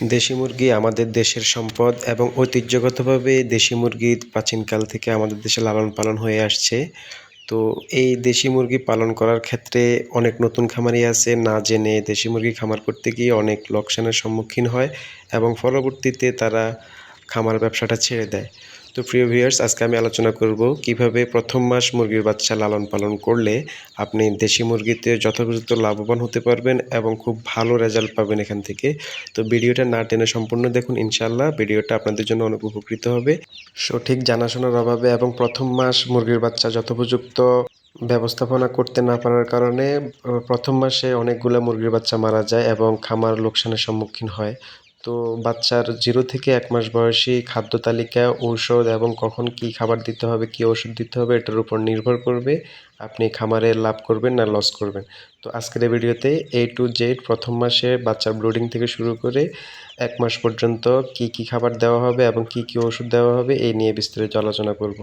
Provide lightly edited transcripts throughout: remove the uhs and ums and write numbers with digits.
দেশি মুরগি আমাদের দেশের সম্পদ এবং ঐতিহ্যগতভাবে দেশি মুরগি প্রাচীনকাল থেকে আমাদের দেশে লালন পালন হয়ে আসছে। তো এই দেশি মুরগি পালন করার ক্ষেত্রে অনেক নতুন খামারি আছে না জেনে দেশি মুরগি খামার করতে গিয়ে অনেক লোকসানের সম্মুখীন হয় এবং পরবর্তীতে তারা খামার ব্যবসাটা ছেড়ে দেয়। তো প্রিয় ভিউয়ার্স, আজকে আমি আলোচনা করব কিভাবে প্রথম মাস মুরগির বাচ্চা লালন পালন করলে আপনি দেশি মুরগিতে যথাযথ লাভবান হতে পারবেন এবং খুব ভালো রেজাল্ট পাবেন এখান থেকে। তো ভিডিওটা না টেনে সম্পূর্ণ দেখুন, ইনশাআল্লাহ ভিডিওটা আপনাদের জন্য অনেক উপকৃত হবে। সঠিক জানাশোনার অভাবে এবং প্রথম মাস মুরগির বাচ্চা যথোপযুক্ত ব্যবস্থাপনা করতে না পারার কারণে প্রথম মাসে অনেকগুলো মুরগির বাচ্চা মারা যায় এবং খামার লোকসানের সম্মুখীন হয়। তো বাচ্চার 0 থেকে 1 মাস বয়সী খাদ্য তালিকা, ঔষধ এবং কখন কী খাবার দিতে হবে, কী ওষুধ দিতে হবে এটার উপর নির্ভর করবে আপনি খামারে লাভ করবেন না লস করবেন। তো আজকের এই ভিডিওতে A to Z প্রথম মাসে বাচ্চার ব্রুডিং থেকে শুরু করে 1 মাস পর্যন্ত কী খাবার দেওয়া হবে এবং কী ওষুধ দেওয়া হবে এই নিয়ে বিস্তারিত আলোচনা করব।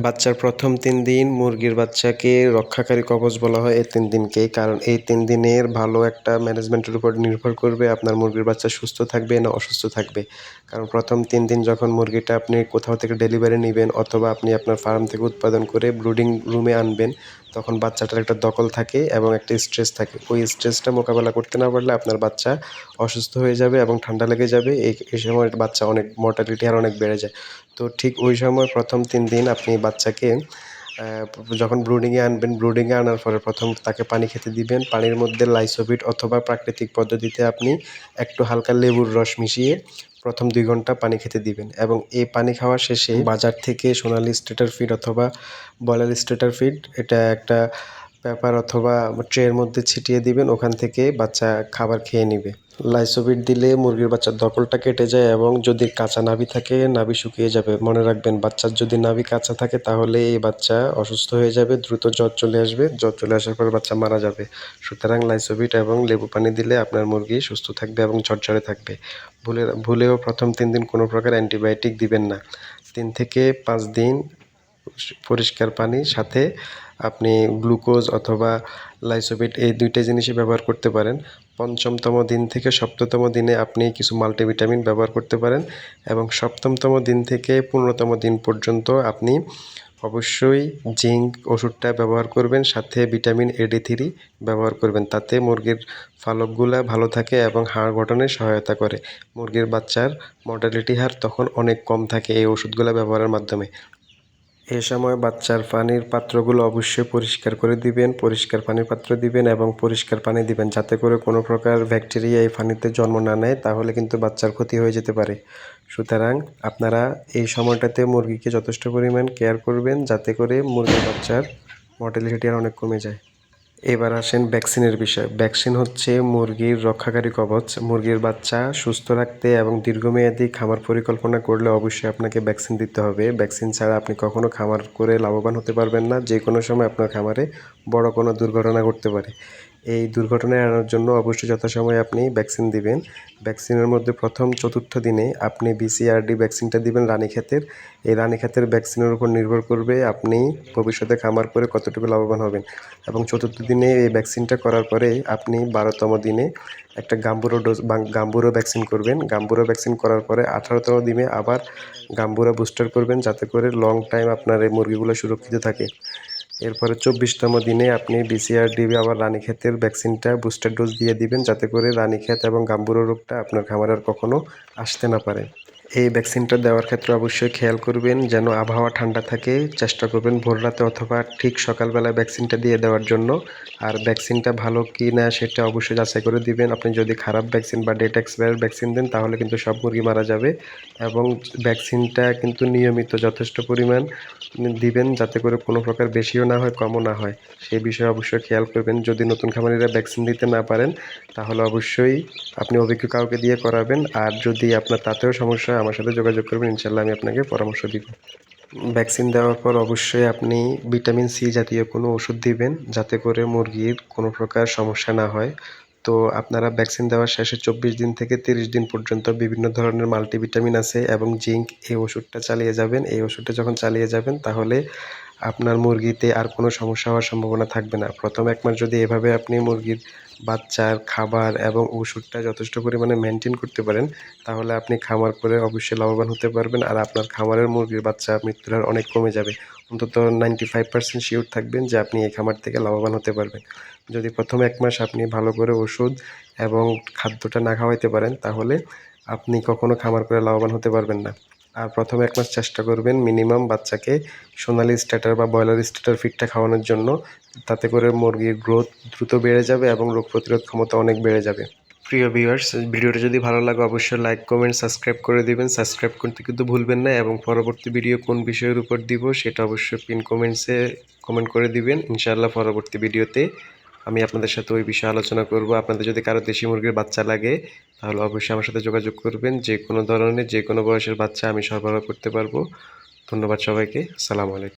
বাচ্চার প্রথম 3 দিন মুরগির বাচ্চাকে রক্ষাকারী কবচ বলা হয় এই 3 দিনকেই, কারণ এই 3 দিনের ভালো একটা ম্যানেজমেন্টের উপর নির্ভর করবে আপনার মুরগির বাচ্চা সুস্থ থাকবে না অসুস্থ থাকবে। কারণ প্রথম 3 দিন যখন মুরগিটা আপনি কোথাও থেকে ডেলিভারি নেবেন অথবা আপনি আপনার ফার্ম থেকে উৎপাদন করে ব্রুডিং রুমে আনবেন, তখন বাচ্চাটার একটা দখল থাকে এবং একটা স্ট্রেস থাকে। ওই স্ট্রেসটা মোকাবেলা করতে না পারলে আপনার বাচ্চা অসুস্থ হয়ে যাবে এবং ঠান্ডা লেগে যাবে। এই সময় বাচ্চা অনেক মর্টালিটি আর অনেক বেড়ে যায়। তো ঠিক ওই সময় প্রথম 3 দিন আপনি বাচ্চাকে যখন ব্রুডিংয়ে আনবেন, ব্রুডিংয়ে আনার পরে প্রথম তাকে পানি খেতে দিবেন। পানির মধ্যে লাইসোবিট অথবা প্রাকৃতিক পদ্ধতিতে আপনি একটু হালকা লেবুর রস মিশিয়ে প্রথম 2 ঘন্টা পানি খেতে দিবেন এবং এই পানি খাওয়া শেষে বাজার থেকে সোনালি স্ট্রেটার ফিড অথবা ব্রয়লার স্ট্রেটার ফিড এটা একটা পেপার অথবা ট্রের মধ্যে ছিটিয়ে দিবেন, ওখান থেকে বাচ্চা খাবার খেয়ে নেবে। লাইসোবিট দিলে মুরগির বাচ্চার দখলটা কেটে যায় এবং যদি কাঁচা নাভি থাকে নাভি শুকিয়ে যাবে। মনে রাখবেন, বাচ্চার যদি নাভি কাঁচা থাকে তাহলে এই বাচ্চা অসুস্থ হয়ে যাবে, দ্রুত জ্বর চলে আসবে, জ্বর চলে আসার পর বাচ্চা মারা যাবে। সুতরাং লাইসোবিট এবং লেবু পানি দিলে আপনার মুরগি সুস্থ থাকবে এবং ঝরঝরে থাকবে। ভুলেও প্রথম 3 দিন কোনো প্রকার অ্যান্টিবায়োটিক দিবেন না। 3 থেকে 5 দিন পরিষ্কার পানির সাথে আপনি গ্লুকোজ অথবা লাইসোবিট এই 2টা জিনিসই ব্যবহার করতে পারেন। 5মতম দিন থেকে 7মতম দিনে আপনি কিছু মাল্টিভিটামিন ব্যবহার করতে পারেন এবং 7মতম দিন থেকে 15তম দিন পর্যন্ত আপনি অবশ্যই জিঙ্ক ওষুধটা ব্যবহার করবেন, সাথে ভিটামিন AD3 ব্যবহার করবেন। তাতে মুরগির পালকগুলা ভালো থাকে এবং হাড় গঠনে সহায়তা করে। মুরগির বাচ্চার মর্টালিটি হার তখন অনেক কম থাকে এই ওষুধগুলো ব্যবহারের মাধ্যমে। এ সময় বাচ্চার পানির পাত্রগুলো অবশ্যই পরিষ্কার করে দিবেন, পরিষ্কার পানির পাত্র দিবেন এবং পরিষ্কার পানি দিবেন যাতে করে কোনো প্রকার ব্যাকটেরিয়া এই পানিতে জন্ম না নেয়, তাহলে কিন্তু বাচ্চার ক্ষতি হয়ে যেতে পারে। সুতরাং আপনারা এই সময়টাতে মুরগিকে যথেষ্ট পরিমাণ কেয়ার করবেন যাতে করে মুরগির বাচ্চার মর্টালিটি আর অনেক কমে যায়। এবার আসেন ভ্যাকসিনের বিষয়। ভ্যাকসিন হচ্ছে মুরগির রক্ষাকারী কবচ। মুরগির বাচ্চা সুস্থ রাখতে এবং দীর্ঘমেয়াদী খামার পরিকল্পনা করলে অবশ্যই আপনাকে ভ্যাকসিন দিতে হবে। ভ্যাকসিন ছাড়া আপনি কখনো খামার করে লাভবান হতে পারবেন না। যে কোনো সময় আপনার খামারে বড় কোনো দুর্ঘটনা ঘটতে পারে। এই দুর্ঘটনা এড়ানোর জন্য অবশ্যই যথাসময়ে আপনি ভ্যাকসিন দিবেন। ভ্যাকসিনের মধ্যে প্রথম 4র্থ দিনে আপনি BCRD ভ্যাকসিনটা দিবেন রানীক্ষেতের। এই রানীক্ষেতের ভ্যাকসিনের উপর নির্ভর করবে আপনি ভবিষ্যতে খামার করে কতটুকু লাভবান হবেন। এবং 4র্থ দিনে এই ভ্যাকসিনটা করার পরে আপনি 12তম দিনে একটা গাম্বুরো ডোজ বা গাম্বুরো ভ্যাকসিন করবেন। গাম্বুরো ভ্যাকসিন করার পরে 18তম দিনে আবার গাম্বুরো বুস্টার করবেন যাতে করে লং টাইম আপনার এই মুরগিগুলো সুরক্ষিত থাকে। এরপরে 24তম দিনে আপনি BCRD আবার রানীক্ষেতের ভ্যাকসিনটা বুস্টার ডোজ দিয়ে দিবেন যাতে করে রানীক্ষেত এবং গাম্বুরো রোগটা আপনার খামারে আর কখনো আসতে না পারে। এই ভ্যাকসিনটা দেওয়ার ক্ষেত্রে অবশ্যই খেয়াল করবেন যেন আবহাওয়া ঠান্ডা থাকে। চেষ্টা করবেন ভোর রাতে অথবা ঠিক সকালবেলায় ভ্যাকসিনটা দিয়ে দেওয়ার জন্য। আর ভ্যাকসিনটা ভালো কি না সেটা অবশ্যই যাচাই করে দিবেন। আপনি যদি খারাপ ভ্যাকসিন বা ডেট এক্সপায়ার ভ্যাকসিন দেন তাহলে কিন্তু সব মুরগি মারা যাবে। এবং ভ্যাকসিনটা কিন্তু নিয়মিত যথেষ্ট পরিমাণ দিবেন যাতে করে কোনো প্রকার বেশিও না হয় কমও না হয়, সেই বিষয়ে অবশ্যই খেয়াল করবেন। যদি নতুন খামারিরা ভ্যাকসিন দিতে না পারেন তাহলে অবশ্যই আপনি অভিজ্ঞ কাউকে দিয়ে করাবেন। আর যদি আপনার তাতেও সমস্যা হয় আমার সাথে যোগাযোগ করবেন, ইনশাল্লাহ আমি আপনাকে পরামর্শ দিব। ভ্যাকসিন দেওয়ার পর অবশ্যই আপনি ভিটামিন C জাতীয় কোনো ওষুধ দিবেন যাতে করে মুরগির কোনো প্রকার সমস্যা না হয়। তো আপনারা ভ্যাকসিন দেওয়ার শেষে 24 দিন থেকে 30 দিন পর্যন্ত বিভিন্ন ধরনের মাল্টিভিটামিন আছে এবং জিঙ্ক এই ওষুধটা চালিয়ে যাবেন। এই ওষুধটা যখন চালিয়ে যাবেন তাহলে আপনার মুরগিতে আর কোনো সমস্যা হওয়ার সম্ভাবনা থাকবে না। প্রথম 1 মাস যদি এভাবে আপনি মুরগির বাচ্চার খাবার এবং ওষুধটা যথেষ্ট পরিমাণে মেইনটেইন করতে পারেন, তাহলে আপনি খামার করে অবশ্যই লাভবান হতে পারবেন। আর আপনার খামারের মুরগির বাচ্চা মৃত্যুর হার অনেক কমে যাবে। অন্তত 95% শিওর থাকবেন যে আপনি এই খামার থেকে লাভবান হতে পারবেন। যদি প্রথম 1 মাস আপনি ভালো করে ওষুধ এবং খাদ্যটা না খাওয়াইতে পারেন, তাহলে আপনি কখনো খামার করে লাভবান হতে পারবেন না। আর প্রথম 1 মাস চেষ্টা করবেন মিনিমাম বাচ্চাকে সোনালী স্ট্যাটার বা ব্রয়লার স্ট্যাটার ফিডটা খাওয়ানোর জন্য। তাতে করে মুরগির গ্রোথ দ্রুত বেড়ে যাবে এবং রোগ প্রতিরোধ ক্ষমতা অনেক বেড়ে যাবে। প্রিয় ভিউয়ার্স, ভিডিওটা যদি ভালো লাগে অবশ্যই লাইক, কমেন্ট, সাবস্ক্রাইব করে দিবেন। সাবস্ক্রাইব করতে কিন্তু ভুলবেন না এবং পরবর্তী ভিডিও কোন বিষয়ের উপর দিব সেটা অবশ্যই পিন কমেন্টসে কমেন্ট করে দিবেন। ইনশাআল্লাহ পরবর্তী ভিডিওতে আমি আপনাদের সাথে ওই বিষয়ে আলোচনা করব। আপনাদের যদি কারো দেশি মুরগির বাচ্চা লাগে তাহলে অবশ্যই আমার সাথে যোগাযোগ করবেন। যে কোনো ধরনের যে কোনো বয়সের বাচ্চা আমি সরবরাহ করতে পারবো। ধন্যবাদ সবাইকে। আসসালামু আলাইকুম।